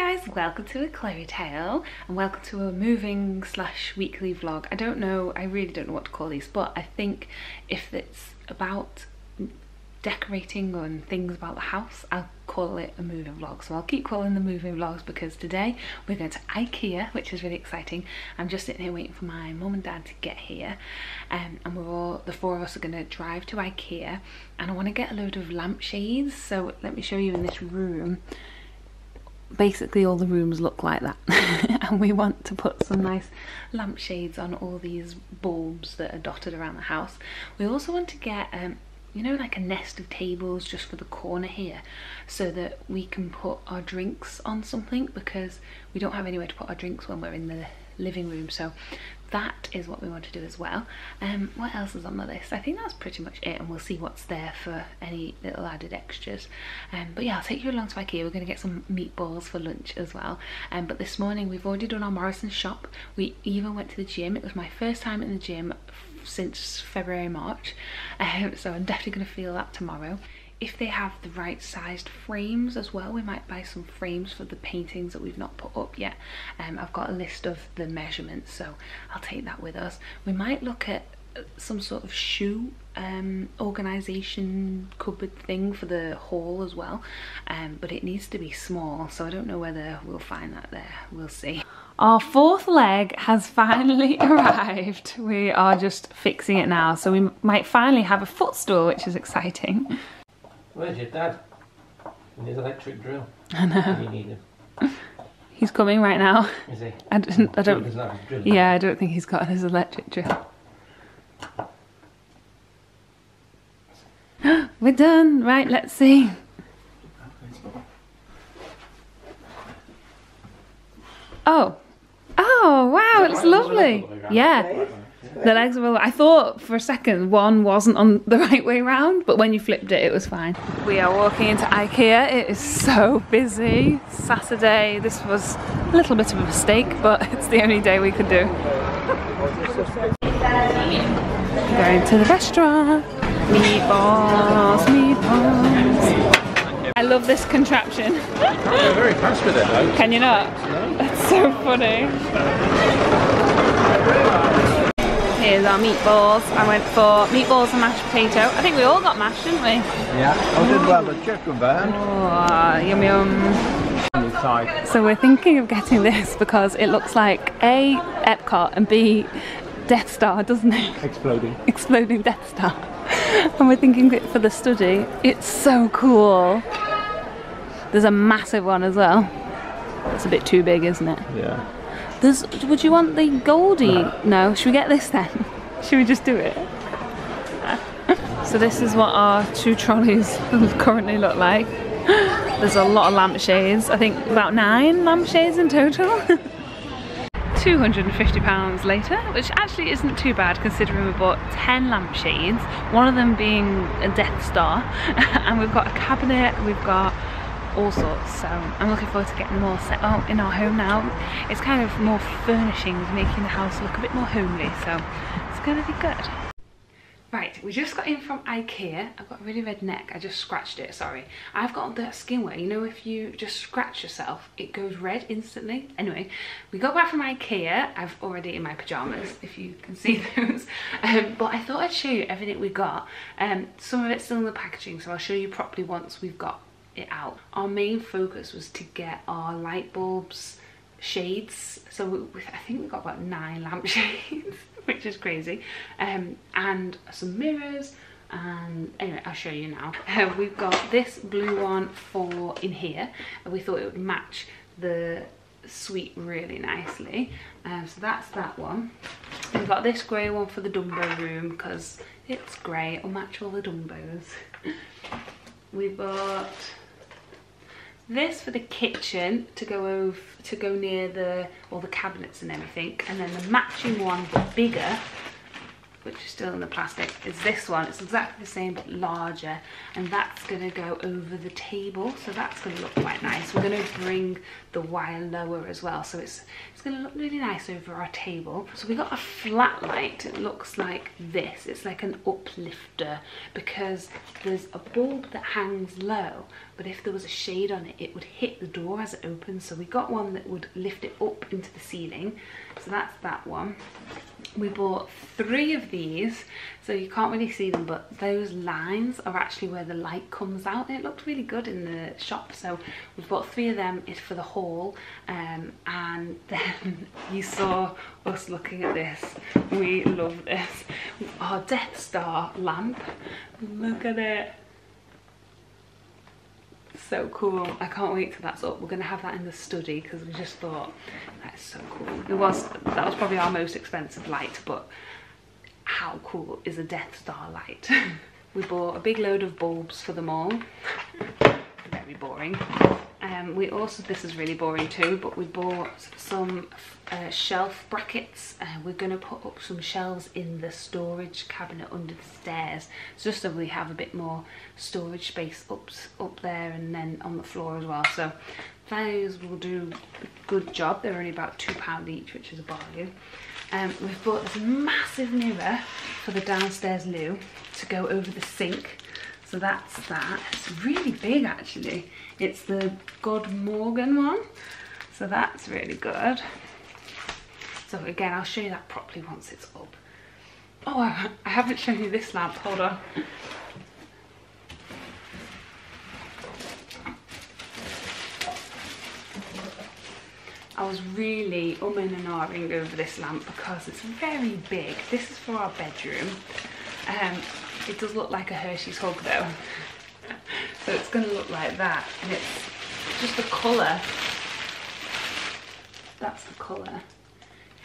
guys, welcome to aclaireytale and welcome to a moving / weekly vlog. I don't know, I really don't know what to call these, but I think if it's about decorating and things about the house, I'll call it a moving vlog. So I'll keep calling them moving vlogs because today we're going to Ikea, which is really exciting. I'm just sitting here waiting for my mum and dad to get here, and the four of us are going to drive to Ikea, and I want to get a load of lampshades. So let me show you in this room. Basically all the rooms look like that and we want to put some nice lampshades on all these bulbs that are dotted around the house. We also want to get you know, like a nest of tables just for the corner here, so that we can put our drinks on something, because we don't have anywhere to put our drinks when we're in the living room. So that is what we want to do as well. What else is on the list? I think that's pretty much it, and we'll see what's there for any little added extras. But yeah, I'll take you along to Ikea. We're going to get some meatballs for lunch as well. But this morning we've already done our Morrison shop. We even went to the gym. It was my first time in the gym since February, March, so I'm definitely going to feel that tomorrow. If they have the right sized frames as well, we might buy some frames for the paintings that we've not put up yet. I've got a list of the measurements, so I'll take that with us. We might look at some sort of shoe organisation cupboard thing for the hall as well, but it needs to be small, so I don't know whether we'll find that there. We'll see. Our fourth leg has finally arrived. We are just fixing it now, so we might finally have a footstool, which is exciting. Where's your dad? And his electric drill. I know. You need him. He's coming right now. Is he? I don't. Doesn't have his drill. Yeah, I don't think he's got his electric drill. We're done. Right, let's see. Oh. Oh wow, it's lovely. Yeah. The legs were, I thought for a second one wasn't on the right way round, but when you flipped it, it was fine. We are walking into Ikea. It is so busy. Saturday, this was a little bit of a mistake, but it's the only day we could do. Going to the restaurant. Meatballs, meatballs. I love this contraption. You're very fast with it though. Can you not? No. That's so funny. Here's our meatballs. I went for meatballs and mashed potato. I think we all got mashed, didn't we? Yeah, I did well the chicken bone. Oh, yum yum. So we're thinking of getting this because it looks like A, Epcot, and B, Death Star, doesn't it? Exploding. Exploding Death Star. And we're thinking that for the study, it's so cool. There's a massive one as well. It's a bit too big, isn't it? Yeah. Would you want the Goldie? No, should we get this then? Should we just do it? So this is what our two trolleys currently look like. There's a lot of lampshades. I think about 9 lampshades in total. £250 later, which actually isn't too bad considering we bought 10 lampshades, one of them being a Death Star, and we've got a cabinet, we've got all sorts, so I'm looking forward to getting them all set up in our home now. It's kind of more furnishings, making the house look a bit more homely, so it's going to be good. Right, we just got in from Ikea. I've got a really red neck. I just scratched it, sorry. I've got that skin where, you know, if you just scratch yourself, it goes red instantly. Anyway, we got back from Ikea. I've already in my pyjamas, if you can see those. But I thought I'd show you everything we got. Some of it's still in the packaging, so I'll show you properly once we've got it out. Our main focus was to get our light bulbs, shades. So I think we got about 9 lampshades. Which is crazy, and some mirrors, and anyway, I'll show you now. We've got this blue one for in here, and we thought it would match the suite really nicely, so that's that one. We've got this grey one for the Dumbo room because it's grey, it'll match all the Dumbos. We've got this for the kitchen to go near all the cabinets and everything, and then the matching one but bigger, which is still in the plastic, is this one. It's exactly the same but larger, and that's going to go over the table, so that's going to look quite nice. We're going to bring the wire lower as well, so it's going to look really nice over our table. So we got a flat light. It looks like this. It's like an uplifter because there's a bulb that hangs low, but but if there was a shade on it, it would hit the door as it opens. So we got one that would lift it up into the ceiling. So that's that one. We bought 3 of these, so you can't really see them, but those lines are actually where the light comes out, and it looked really good in the shop. So we've bought 3 of them for the haul, and then you saw us looking at this. We love this. Our Death Star lamp. Look at it. So cool. I can't wait till that's up. We're going to have that in the study because we just thought that's so cool. That was probably our most expensive light, but how cool is a Death Star light? We bought a big load of bulbs for them all. Very boring. We also, this is really boring too, but we bought some shelf brackets. We're going to put up some shelves in the storage cabinet under the stairs, just so we have a bit more storage space up there and then on the floor as well. So those will do a good job. They're only about £2 each, which is a bargain. We've bought this massive mirror for the downstairs loo to go over the sink. So that's that. It's really big actually. It's the God Morgan one. So that's really good. So again, I'll show you that properly once it's up. Oh, I haven't shown you this lamp. Hold on. I was really umming and ahhing over this lamp because it's very big. This is for our bedroom. It does look like a Hershey's Hug though. So it's going to look like that, and it's just the colour. That's the colour.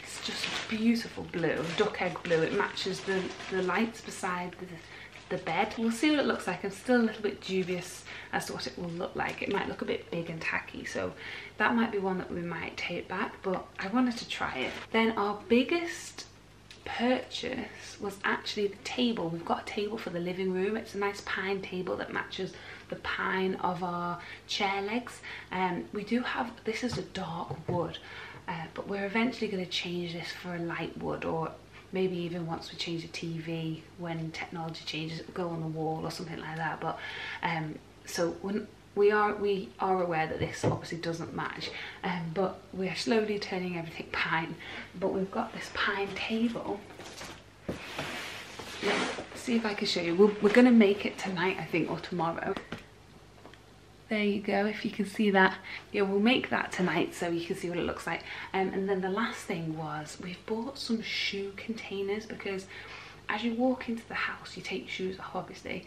It's just beautiful blue, duck egg blue. It matches the lights beside the bed. We'll see what it looks like. I'm still a little bit dubious as to what it will look like. It might look a bit big and tacky, so that might be one that we might take back, but I wanted to try it. Then our biggest purchase was actually the table. We've got a table for the living room. It's a nice pine table that matches the pine of our chair legs. We do have, this is a dark wood, but we're eventually going to change this for a light wood, or maybe even once we change the TV, when technology changes, it will go on the wall or something like that. But so when we are aware that this obviously doesn't match, but we're slowly turning everything pine. But we've got this pine table. Let's see if I can show you. We're going to make it tonight, I think, or tomorrow. There you go, if you can see that. Yeah, we'll make that tonight so you can see what it looks like. And then the last thing was we've bought some shoe containers, because as you walk into the house, you take your shoes off, obviously,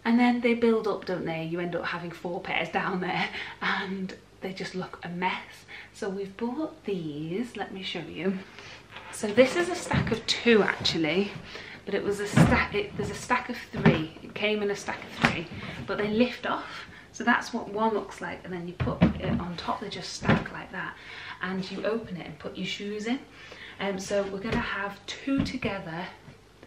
and then they build up, don't they? You end up having 4 pairs down there and they just look a mess. So we've bought these. Let me show you. So this is a stack of 2 actually, but it was a stack, there's a stack of 3. It came in a stack of 3, but they lift off. So that's what one looks like, and then you put it on top. They just stack like that, and you open it and put your shoes in. So we're going to have 2 together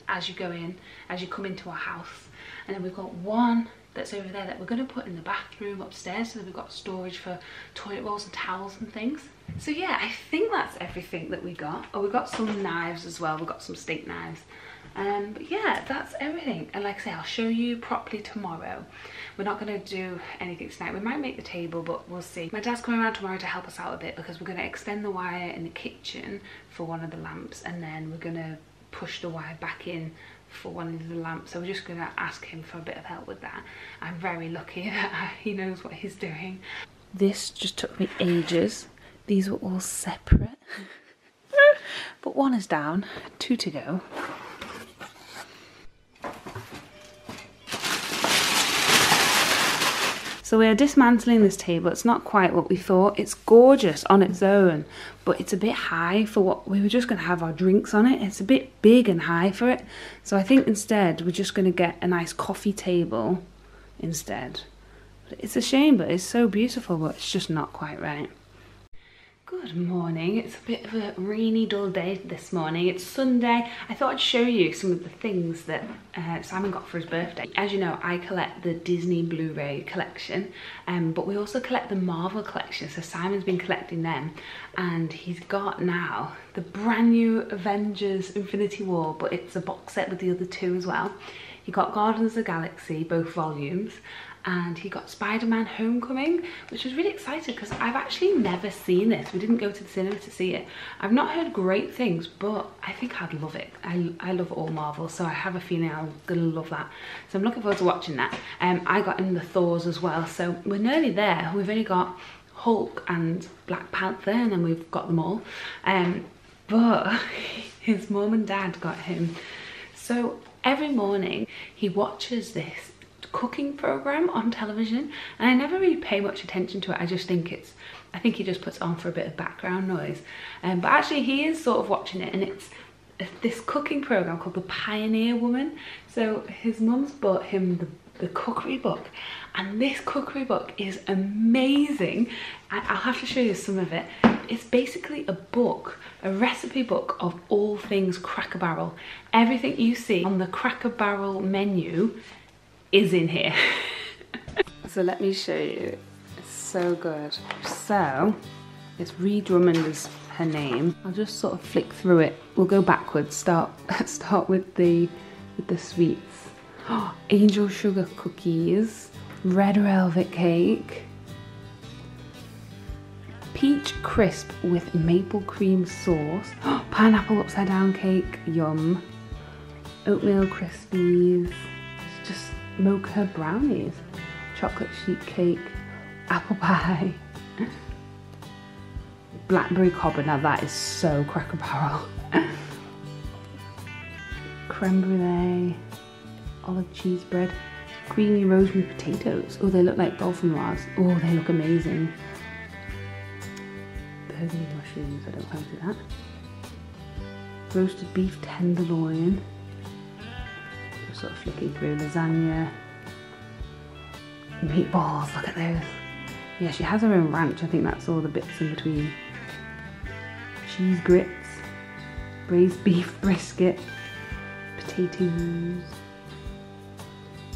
as you go in, as you come into our house, and then we've got one that's over there that we're going to put in the bathroom upstairs, so that we've got storage for toilet rolls and towels and things. So yeah, I think that's everything that we got. Oh, we got some knives as well. We've got some steak knives. But yeah, that's everything. And like I say, I'll show you properly tomorrow. We're not going to do anything tonight. We might make the table, but we'll see. My dad's coming around tomorrow to help us out a bit, because we're going to extend the wire in the kitchen for one of the lamps, and then we're going to push the wire back in for one of the lamps. So we're just going to ask him for a bit of help with that. I'm very lucky that he knows what he's doing. This just took me ages. These were all separate. But one is down, 2 to go. So we are dismantling this table. It's not quite what we thought. It's gorgeous on its own, but it's a bit high for what we were just going to have our drinks on it. It's a bit big and high for it. So I think instead we're just going to get a nice coffee table instead. It's a shame, but it's so beautiful, but it's just not quite right. Good morning. It's a bit of a rainy, dull day this morning. It's Sunday. I thought I'd show you some of the things that Simon got for his birthday. As you know, I collect the Disney Blu-ray collection, but we also collect the Marvel collection. So Simon's been collecting them, and he's got now the brand new Avengers Infinity War, but it's a box set with the other 2 as well. He got Guardians of the Galaxy, both volumes, and he got Spider-Man Homecoming, which was really excited because I've actually never seen this. We didn't go to the cinema to see it. I've not heard great things, but I think I'd love it. I love all Marvel, so I have a feeling I'm gonna love that. So I'm looking forward to watching that. I got in the Thors as well, so we're nearly there. We've only got Hulk and Black Panther, and then we've got them all. But his mum and dad got him. So every morning he watches this cooking program on television, and I never really pay much attention to it. I just think I think he just puts it on for a bit of background noise. But actually he is sort of watching it, and it's this cooking program called The Pioneer Woman. So his mum's bought him the Cookery Book, and this Cookery Book is amazing. I'll have to show you some of it. It's basically a book, a recipe book of all things Cracker Barrel. Everything you see on the Cracker Barrel menu is in here. So let me show you. It's so good. So it's Ree Drummond is her name. I'll just sort of flick through it. We'll go backwards. Start with the sweets. Angel sugar cookies, red velvet cake, peach crisp with maple cream sauce, pineapple upside down cake, yum, oatmeal crispies, just mocha brownies, chocolate sheet cake, apple pie, blackberry cobbler. Now that is so Cracker Barrel. Creme brulee, olive cheese bread, creamy rosemary potatoes. Oh, they look like dauphinoise. Oh, they look amazing. Burgundy mushrooms, I don't fancy that. Roasted beef tenderloin. Just sort of flicking through. Lasagna. Meatballs, look at those. Yeah, she has her own ranch. I think that's all the bits in between. Cheese grits. Braised beef brisket. Potatoes.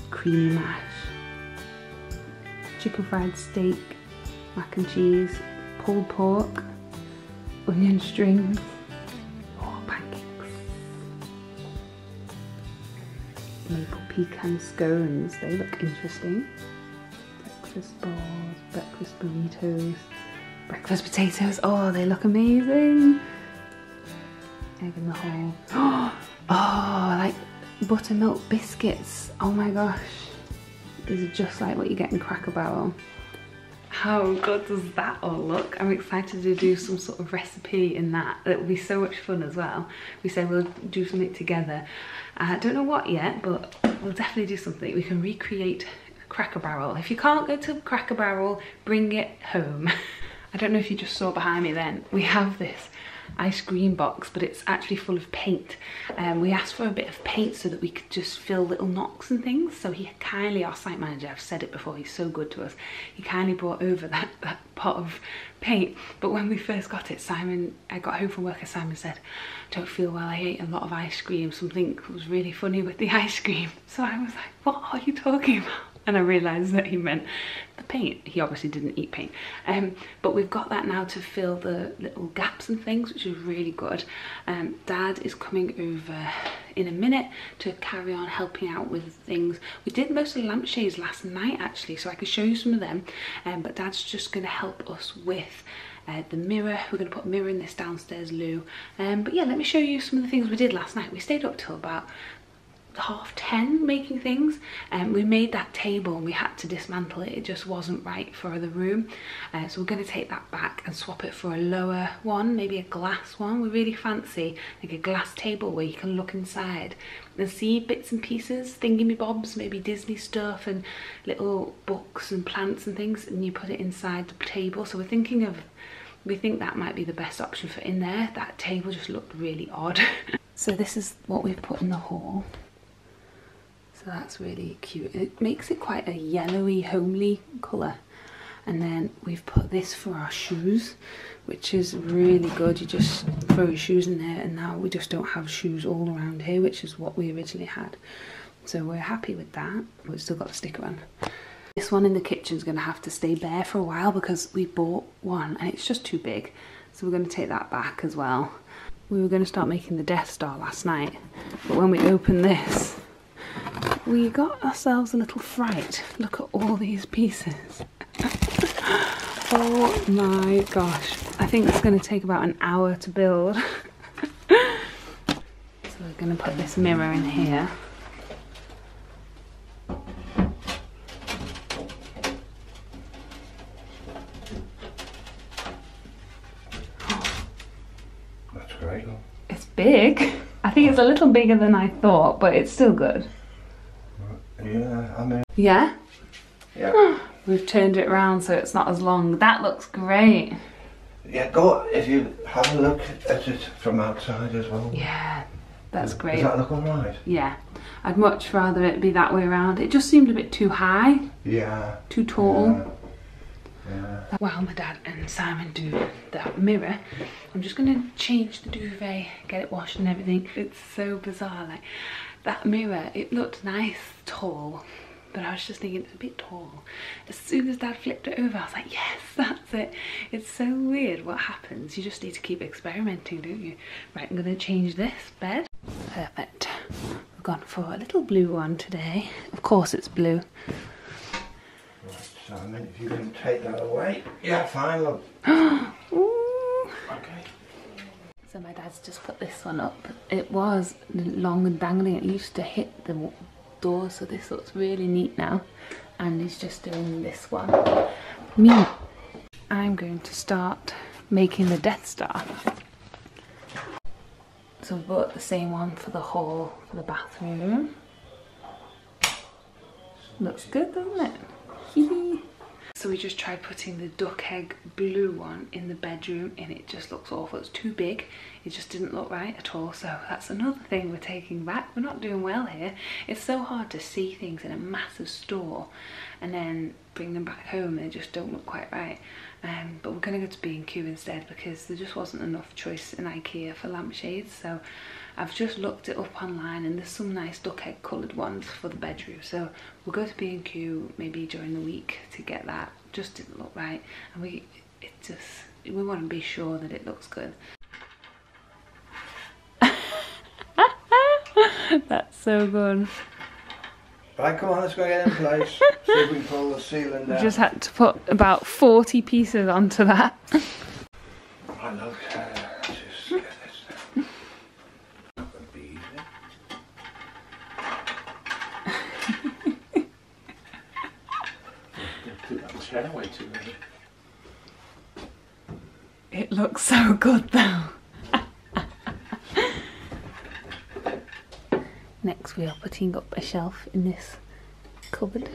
Creamy mash, chicken fried steak, mac and cheese, pulled pork, onion strings, pancakes, maple pecan scones, they look interesting, breakfast balls, breakfast burritos, breakfast potatoes, oh they look amazing, egg in the hole, oh like buttermilk biscuits. Oh my gosh, these are just like what you get in Cracker Barrel. How good does that all look? I'm excited to do some sort of recipe in that. It will be so much fun as well. We said we'll do something together. I don't know what yet, but we'll definitely do something. We can recreate Cracker Barrel. If you can't go to Cracker Barrel, bring it home. I don't know if you just saw behind me then. We have this ice cream box, but it's actually full of paint. We asked for a bit of paint so that we could just fill little knocks and things, so he kindly, our site manager, I've said it before, he's so good to us, he kindly brought over that pot of paint. But when we first got it, I got home from work and Simon said, don't feel well, I ate a lot of ice cream, something was really funny with the ice cream. So I was like, what are you talking about? And I realised that he meant the paint. He obviously didn't eat paint. But we've got that now to fill the little gaps and things, which is really good. Dad is coming over in a minute to carry on helping out with things. We did most of the lampshades last night actually, so I could show you some of them. But Dad's just going to help us with the mirror. We're going to put a mirror in this downstairs loo. But yeah, let me show you some of the things we did last night. We stayed up till about 10:30 making things, and we made that table and we had to dismantle it. It just wasn't right for the room, so we're going to take that back and swap it for a lower one, maybe a glass one. We really fancy like a glass table where you can look inside and see bits and pieces, thingy-bobs, maybe Disney stuff and little books and plants and things, and you put it inside the table. So we think that might be the best option for in there. That table just looked really odd. So this is what we've put in the hall. So that's really cute. It makes it quite a yellowy, homely colour. And then we've put this for our shoes, which is really good. You just throw your shoes in there, and now we just don't have shoes all around here, which is what we originally had. So we're happy with that. We've still got the sticker on. This one in the kitchen is going to have to stay bare for a while because we bought one and it's just too big. So we're going to take that back as well. We were going to start making the Death Star last night, but when we opened this, we got ourselves a little fright. Look at all these pieces. Oh my gosh. I think it's going to take about an hour to build. So we're going to put this mirror in here. That's great. It's big. I think it's a little bigger than I thought, but it's still good. Yeah, I mean... Yeah? Yeah. We've turned it around so it's not as long. That looks great. Yeah, go if you have a look at it from outside as well. Yeah, that's great. Does that look alright? Yeah. I'd much rather it be that way around. It just seemed a bit too high. Yeah. Too tall. Yeah. While my dad and Simon do that mirror, I'm just going to change the duvet, get it washed and everything. It's so bizarre, like that mirror, it looked nice, tall, but I was just thinking it's a bit tall. As soon as Dad flipped it over, I was like, yes, that's it. It's so weird what happens. You just need to keep experimenting, don't you? Right, I'm going to change this bed. Perfect. We've gone for a little blue one today. Of course it's blue. So, I mean, if you can take that away. Yeah, fine, look. Ooh. Okay. So my dad's just put this one up. It was long and dangling. It used to hit the door, so this looks really neat now. And he's just doing this one. Me, I'm going to start making the Death Star. So we bought the same one for the hall, for the bathroom. Looks good, doesn't it? So we just tried putting the duck egg blue one in the bedroom and it just looks awful. It's too big. It just didn't look right at all. So that's another thing we're taking back. We're not doing well here. It's so hard to see things in a massive store and then bring them back home and they just don't look quite right. But we're going to go to B&Q instead because there just wasn't enough choice in Ikea for lampshades. So I've just looked it up online and there's some nice duck egg coloured ones for the bedroom. So we'll go to B&Q maybe during the week to get that. Just didn't look right, and we want to be sure that it looks good. That's so good. Right, come on, let's go get in place. See if we can pull the ceiling down. We just had to put about 40 pieces onto that. Right, look, just get this down. Not gonna be easy. Chair way too early. It looks so good though. Next we are putting up a shelf in this cupboard.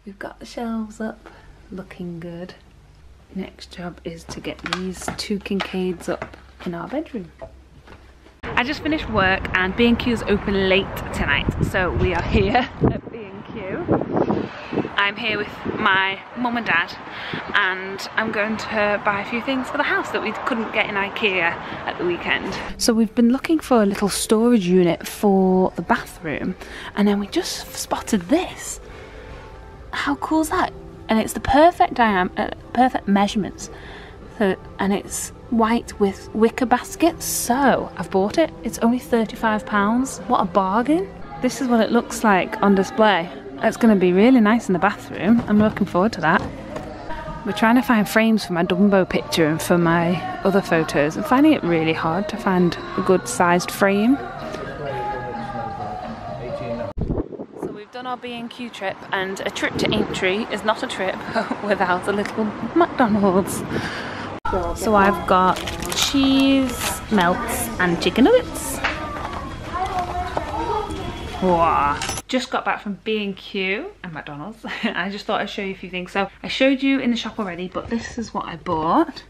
We've got the shelves up, looking good. Next job is to get these two Kincaids up in our bedroom. I just finished work and B&Q's open late tonight, so we are here at B&Q. I'm here with my mum and dad and I'm going to buy a few things for the house that we couldn't get in Ikea at the weekend. So we've been looking for a little storage unit for the bathroom and then we just spotted this. How cool is that? And it's the perfect perfect measurements. So, and it's white with wicker baskets, so I've bought it. It's only £35. What a bargain. This is what it looks like on display. It's going to be really nice in the bathroom. I'm looking forward to that. We're trying to find frames for my Dumbo picture and for my other photos. I'm finding it really hard to find a good sized frame. So we've done our B&Q trip, and a trip to Aintree is not a trip without a little McDonald's. So I've got cheese, melts and chicken nuggets. Wow. Just got back from B&Q and McDonald's. I just thought I'd show you a few things. So I showed you in the shop already, but this is what I bought.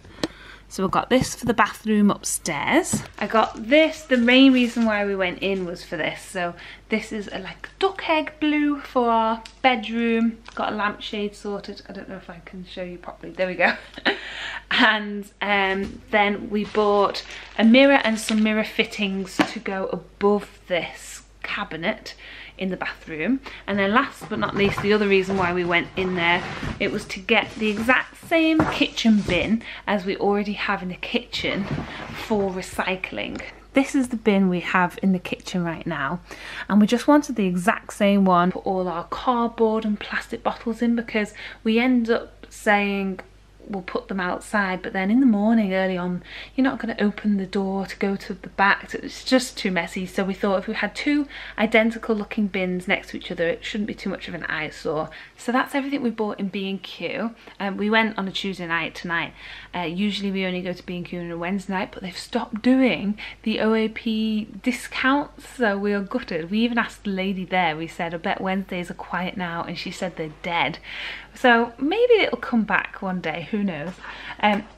So we've got this for the bathroom upstairs. I got this, the main reason why we went in was for this. So this is a like duck egg blue for our bedroom. Got a lampshade sorted. I don't know if I can show you properly. There we go. And then we bought a mirror and some mirror fittings to go above this cabinet in the bathroom. And then last but not least, the other reason why we went in there, it was to get the exact same kitchen bin as we already have in the kitchen for recycling. this is the bin we have in the kitchen right now, and we just wanted the exact same one for all our cardboard and plastic bottles in, because we end up saying we'll put them outside, but then in the morning early on you're not going to open the door to go to the back. It's just too messy. So we thought if we had two identical looking bins next to each other, it shouldn't be too much of an eyesore. So that's everything we bought in B&Q. We went on a Tuesday night tonight. Usually we only go to B&Q on a Wednesday night, but they've stopped doing the OAP discounts, so we are gutted. We even asked the lady there, we said, I bet Wednesdays are quiet now, and she said they're dead. So maybe it'll come back one day, who knows.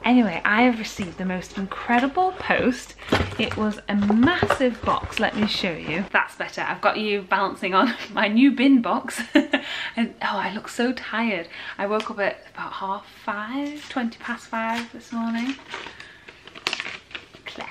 Anyway, I have received the most incredible post. It was a massive box, let me show you. That's better, I've got you balancing on my new bin box. And oh, I look so tired. I woke up at about 5:30, 20 past 5 this morning. Claire.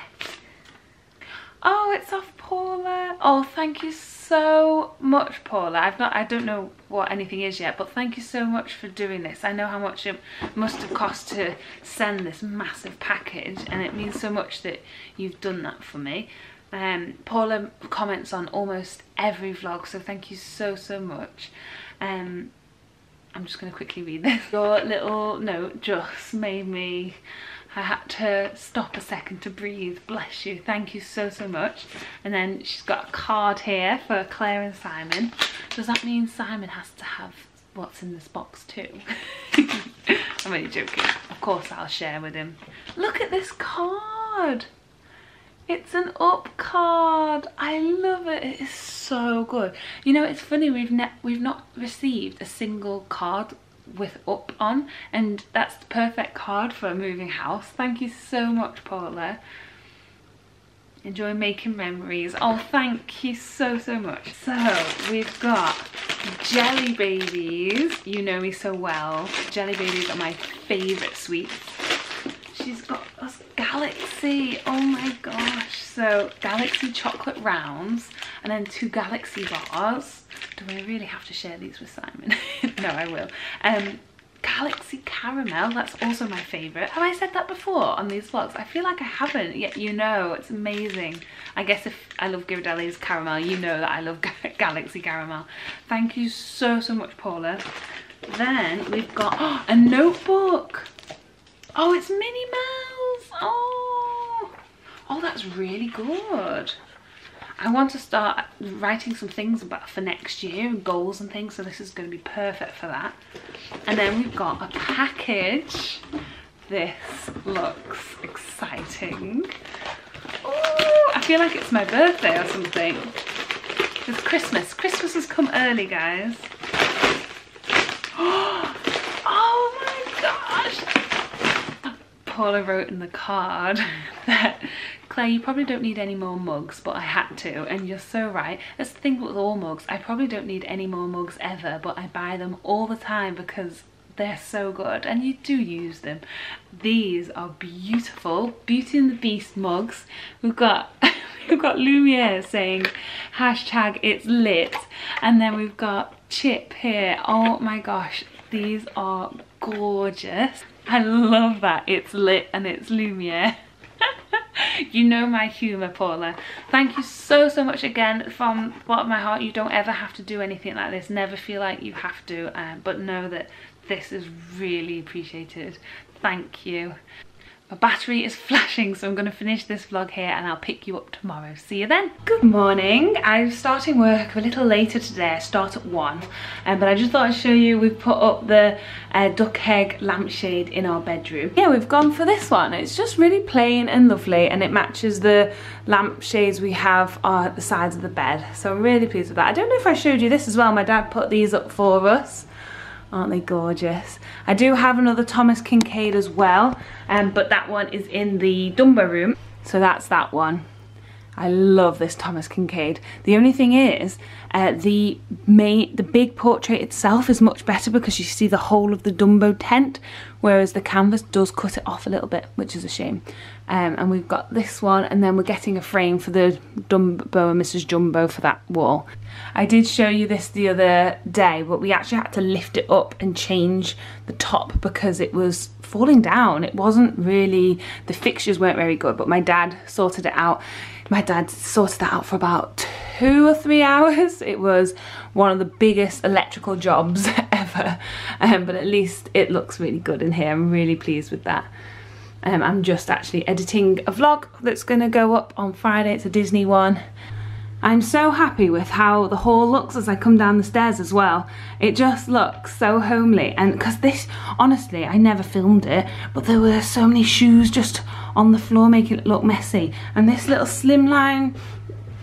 Oh, it's off Paula. Oh, thank you so much, Paula. I don't know what anything is yet, but thank you so much for doing this. I know how much it must have cost to send this massive package, and it means so much that you've done that for me. Paula comments on almost every vlog, so thank you so much. I'm just going to quickly read this. Your little note just made me, I had to stop a second to breathe. Bless you. Thank you so much. And then she's got a card here for Claire and Simon. Does that mean Simon has to have what's in this box too? I'm only joking. Of course I'll share with him. Look at this card. It's an up card. I love it. It is so good. You know, it's funny, we've not received a single card with up on, and that's the perfect card for a moving house. Thank you so much, Paula. Enjoy making memories. Oh, thank you so much. So we've got jelly babies. You know me so well. Jelly babies are my favourite sweets. She's got us Galaxy. Oh my gosh. So Galaxy chocolate rounds, and then 2 Galaxy bars. Do I really have to share these with Simon? No, I will. Galaxy caramel, that's also my favourite. Have I said that before on these vlogs? I feel like I haven't, yet you know, it's amazing. I guess if I love Ghirardelli's caramel, you know that I love Galaxy caramel. Thank you so much, Paula. Then we've got a notebook. Oh, it's Minnie Mouse. Oh, that's really good. I want to start writing some things about for next year and goals and things, so this is going to be perfect for that. And then we've got a package. This looks exciting. Oh, I feel like it's my birthday or something. It's Christmas. Christmas has come early, guys. Oh my gosh. Paula wrote in the card that, Claire, you probably don't need any more mugs, but I had to, and you're so right. That's the thing with all mugs. I probably don't need any more mugs ever, but I buy them all the time because they're so good, and you do use them. These are beautiful. Beauty and the Beast mugs. We've got Lumiere saying hashtag it's lit, and then we've got Chip here. Oh my gosh, these are gorgeous. I love that it's lit and it's Lumiere. You know my humour, Paula. Thank you so much again from the bottom of my heart. You don't ever have to do anything like this. Never feel like you have to, but know that this is really appreciated. Thank you. My battery is flashing, so I'm going to finish this vlog here and I'll pick you up tomorrow. See you then. Good morning. I'm starting work a little later today. I start at 1, but I just thought I'd show you, we've put up the duck egg lampshade in our bedroom. Yeah, we've gone for this one. It's just really plain and lovely, and it matches the lampshades we have at the sides of the bed. So I'm really pleased with that. I don't know if I showed you this as well. My dad put these up for us. Aren't they gorgeous? I do have another Thomas Kincaid as well, but that one is in the Dumbo room. So that's that one. I love this Thomas Kincaid. The only thing is, the big portrait itself is much better because you see the whole of the Dumbo tent, whereas the canvas does cut it off a little bit, which is a shame. And we've got this one, and then we're getting a frame for the Dumbo and Mrs. Jumbo for that wall. I did show you this the other day, but we actually had to lift it up and change the top because it was falling down. It wasn't really, the fixtures weren't very good, but my dad sorted it out. My dad sorted that out for about 2 or 3 hours. It was one of the biggest electrical jobs ever, but at least it looks really good in here. I'm really pleased with that. I'm just actually editing a vlog that's gonna go up on Friday. It's a Disney one. I'm so happy with how the hall looks as I come down the stairs as well. It just looks so homely, and because this, honestly, I never filmed it, but there were so many shoes just on the floor making it look messy. And this little slimline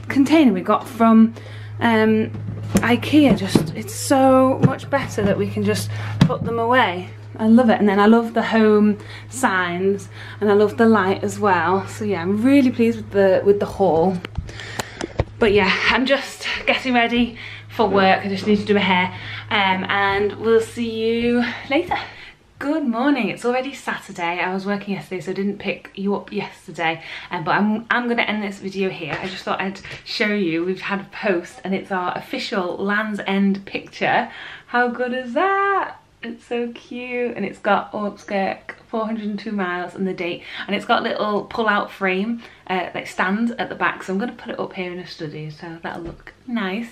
container we got from Ikea, just, it's so much better that we can just put them away. I love it. And then I love the home signs, and I love the light as well. So yeah, I'm really pleased with the haul. But yeah, I'm just getting ready for work. I just need to do my hair, and we'll see you later. Good morning. It's already Saturday. I was working yesterday, so I didn't pick you up yesterday, but I'm gonna end this video here. I just thought I'd show you. We've had a post, and it's our official Land's End picture. How good is that? It's so cute, and it's got upskirt 402 miles and the date, and it's got a little pull-out frame like stand at the back, so I'm going to put it up here in the studio, so that'll look nice.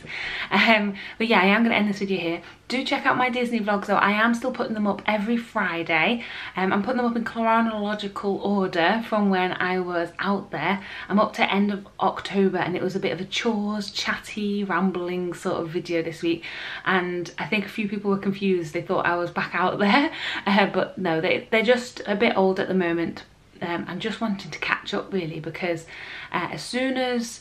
But yeah, I am going to end this video here. Do check out my Disney vlogs though. I am still putting them up every Friday. I'm putting them up in chronological order from when I was out there. I'm up to end of October, and it was a bit of a chores, chatty, rambling sort of video this week, and I think a few people were confused. They thought I was back out there, but no, they're just a bit old at the moment. I'm just wanting to catch up really, because as soon as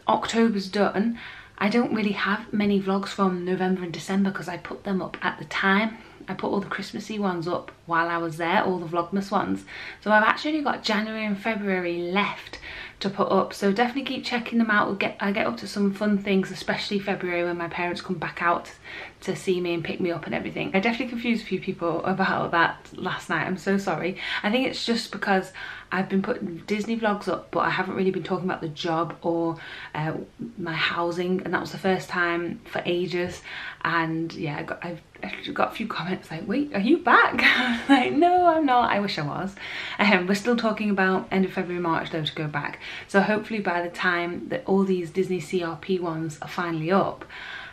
October's done, I don't really have many vlogs from November and December, because I put them up at the time. I put all the Christmassy ones up while I was there, all the Vlogmas ones. So I've actually got January and February left to put up, so definitely keep checking them out. I get up to some fun things, especially February, when my parents come back out to see me and pick me up and everything. I definitely confused a few people about that last night. I'm so sorry. I think it's just because I've been putting Disney vlogs up, but I haven't really been talking about the job or my housing, and that was the first time for ages. And yeah, I've got a few comments like, wait, are you back? I was like, no, I'm not. I wish I was. We're still talking about end of February, March though to go back. So hopefully by the time that all these Disney CRP ones are finally up,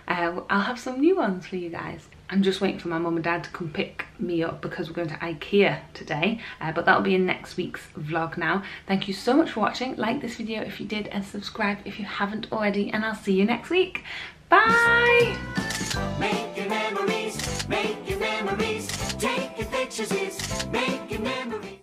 I'll have some new ones for you guys. I'm just waiting for my mum and dad to come pick me up, because we're going to Ikea today, but that'll be in next week's vlog now. Thank you so much for watching. Like this video if you did, and subscribe if you haven't already, and I'll see you next week. Bye! Make your memories, take your pictures, make your memories.